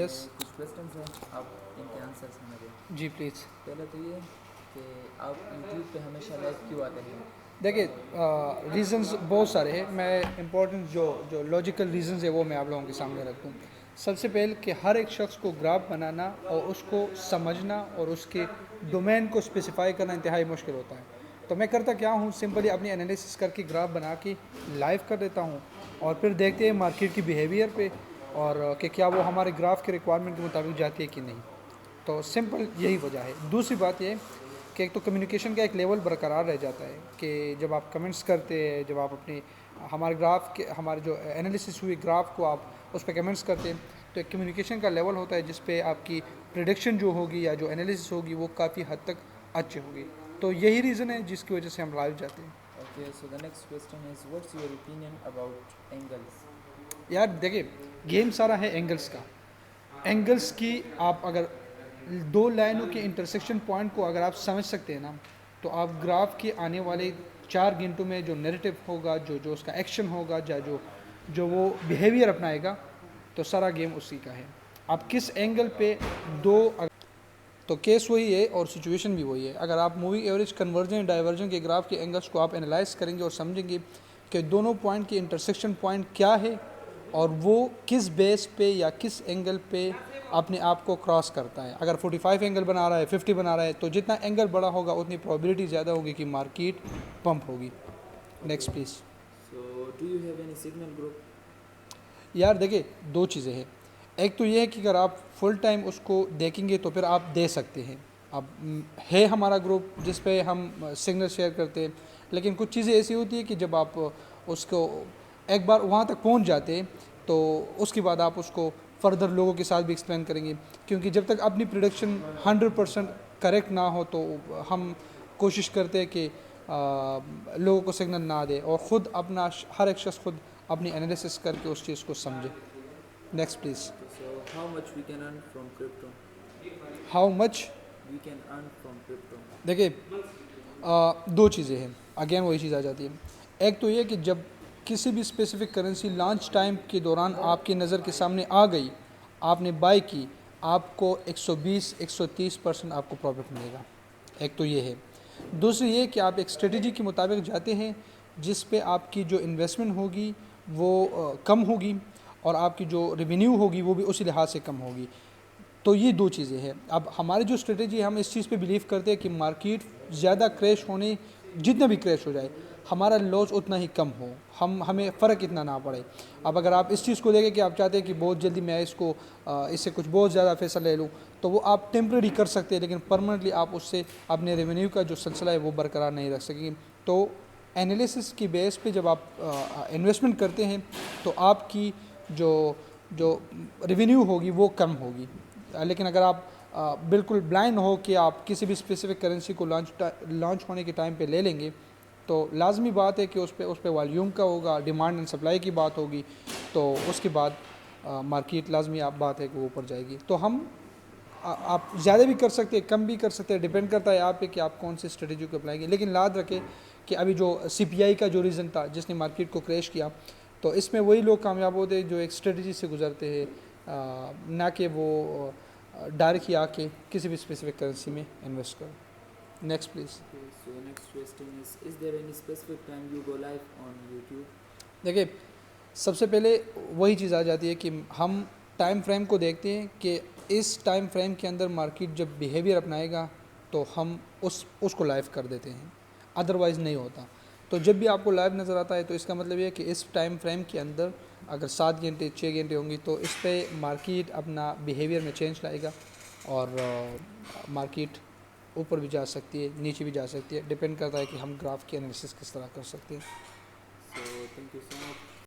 Yes कुछ questions हैं, आप इनके आंसर्स हमें दें। जी प्लीज़। पहले तो ये कि आप यूट्यूब पे हमेशा लाइव क्यों आते हैं? देखिए, रीज़न्स बहुत सारे हैं। मैं इंपॉर्टेंट जो जो लॉजिकल रीज़न्स है वो मैं आप लोगों के सामने रख दूँ। सबसे पहले कि हर एक शख्स को ग्राफ बनाना और उसको समझना और उसके डोमेन को स्पेसिफाई करना इंतहाई मुश्किल होता है। तो मैं करता क्या हूँ, सिंपली अपनी एनालिसिस करके ग्राफ बना के लाइव कर देता हूँ और फिर देखते हैं मार्केट की बिहेवियर पे और कि क्या वो हमारे ग्राफ के रिक्वायरमेंट के मुताबिक जाती है कि नहीं। तो सिंपल यही वजह है। दूसरी बात ये कि एक तो कम्युनिकेशन का एक लेवल बरकरार रह जाता है कि जब आप कमेंट्स करते हैं, जब आप अपनी हमारे ग्राफ के हमारे जो एनालिसिस हुई ग्राफ को आप उस पर कमेंट्स करते हैं तो एक कम्युनिकेशन का लेवल होता है जिस पे आपकी प्रिडिक्शन जो होगी या जो एनालिसिस होगी वो काफ़ी हद तक अच्छी होगी। तो यही रीज़न है जिसकी वजह से हम लाइव जाते हैं। Okay, so the next question is, what's your opinion about angles? यार देखिए, गेम सारा है एंगल्स का। एंगल्स की आप अगर दो लाइनों के इंटरसेक्शन पॉइंट को अगर आप समझ सकते हैं ना, तो आप ग्राफ के आने वाले 4 घंटों में जो नैरेटिव होगा, जो जो उसका एक्शन होगा, या जो जो वो बिहेवियर अपनाएगा, तो सारा गेम उसी का है। आप किस एंगल पे दो तो केस वही है और सिचुएशन भी वही है। अगर आप मूविंग एवरेज, कन्वर्जन, डाइवर्जन के ग्राफ के एंगल्स को आप एनालाइज करेंगे और समझेंगे कि दोनों पॉइंट के इंटरसेक्शन पॉइंट क्या है और वो किस बेस पे या किस एंगल पे अपने आप को क्रॉस करता है। अगर 45 एंगल बना रहा है, 50 बना रहा है, तो जितना एंगल बड़ा होगा उतनी प्रोबेबिलिटी ज़्यादा होगी कि मार्केट पंप होगी। Next please. So, do you have any signal group? यार देखिए, दो चीज़ें हैं। एक तो ये है कि अगर आप फुल टाइम उसको देखेंगे तो फिर आप दे सकते हैं। अब है हमारा ग्रुप जिस पे हम सिग्नल शेयर करते हैं, लेकिन कुछ चीज़ें ऐसी होती है कि जब आप उसको एक बार वहाँ तक पहुँच जाते हैं तो उसके बाद आप उसको फर्दर लोगों के साथ भी एक्सप्लेन करेंगे, क्योंकि जब तक अपनी प्रोडक्शन 100% करेक्ट ना हो तो हम कोशिश करते हैं कि लोगों को सिग्नल ना दे और ख़ुद अपना हर एक शख्स खुद अपनी एनालिसिस करके उस चीज़ को समझे। Next please. Okay, so how much we can earn from crypto? How much. We can earn from crypto. देखिए, दो चीज़ें हैं, अगेन वही चीज़ आ जाती है। एक तो ये कि जब किसी भी स्पेसिफिक करेंसी लॉन्च टाइम के दौरान आपकी नज़र के सामने आ गई, आपने बाई की, आपको 120-130% आपको प्रॉफिट मिलेगा। एक तो ये है। दूसरी ये कि आप एक स्ट्रेटजी के मुताबिक जाते हैं जिस पे आपकी जो इन्वेस्टमेंट होगी वो कम होगी और आपकी जो रेवेन्यू होगी वो भी उसी लिहाज से कम होगी। तो ये दो चीज़ें हैं। अब हमारी जो स्ट्रेटजी है, हम इस चीज़ पे बिलीव करते हैं कि मार्केट ज़्यादा क्रैश होने, जितना भी क्रैश हो जाए, हमारा लॉस उतना ही कम हो, हमें फ़र्क इतना ना पड़े। अब अगर आप इस चीज़ को देखें कि आप चाहते हैं कि बहुत जल्दी मैं इसको इससे कुछ बहुत ज़्यादा पैसा ले लूँ, तो वो आप टेम्प्रेरी कर सकते हैं, लेकिन परमानेंटली आप उससे अपने रेवेन्यू का जो सिलसिला है वो बरकरार नहीं रख सकेंगे। तो एनालिसिस की बेस पे जब आप इन्वेस्टमेंट करते हैं तो आपकी जो जो रेवेन्यू होगी वो कम होगी। लेकिन अगर आप बिल्कुल ब्लाइंड हो कि आप किसी भी स्पेसिफिक करेंसी को लॉन्च होने के टाइम पे ले लेंगे, तो लाजमी बात है कि उस पर वॉल्यूम का होगा, डिमांड एंड सप्लाई की बात होगी, तो उसके बाद मार्केट लाजमी आप बात है कि वो ऊपर जाएगी। तो हम आप ज़्यादा भी कर सकते हैं, कम भी कर सकते हैं, डिपेंड करता है आप पे कि आप कौन सी स्ट्रेटजी को अप्लाई करें। लेकिन याद रखें कि अभी जो CPI का जो रीज़न था जिसने मार्केट को क्रैश किया, तो इसमें वही लोग कामयाब होते हैं जो एक स्ट्रेटजी से गुजरते हैं, ना कि वो डायरेक्ट ही आके किसी भी स्पेसिफिक करेंसी में इन्वेस्ट करो। Next please. Okay, so next question is there any specific time you go live on YouTube? देखिए, सबसे पहले वही चीज़ आ जाती है कि हम टाइम फ्रेम को देखते हैं कि इस टाइम फ्रेम के अंदर मार्केट जब बिहेवियर अपनाएगा तो हम उसको लाइव कर देते हैं, अदरवाइज़ नहीं होता। तो जब भी आपको लाइव नज़र आता है तो इसका मतलब ये है कि इस टाइम फ्रेम के अंदर अगर 7 घंटे 6 घंटे होंगी तो इस पर मार्केट अपना बिहेवियर में चेंज लाएगा और मार्केट ऊपर भी जा सकती है, नीचे भी जा सकती है, डिपेंड करता है कि हम ग्राफ की एनालिसिस किस तरह कर सकते हैं। So thank you so much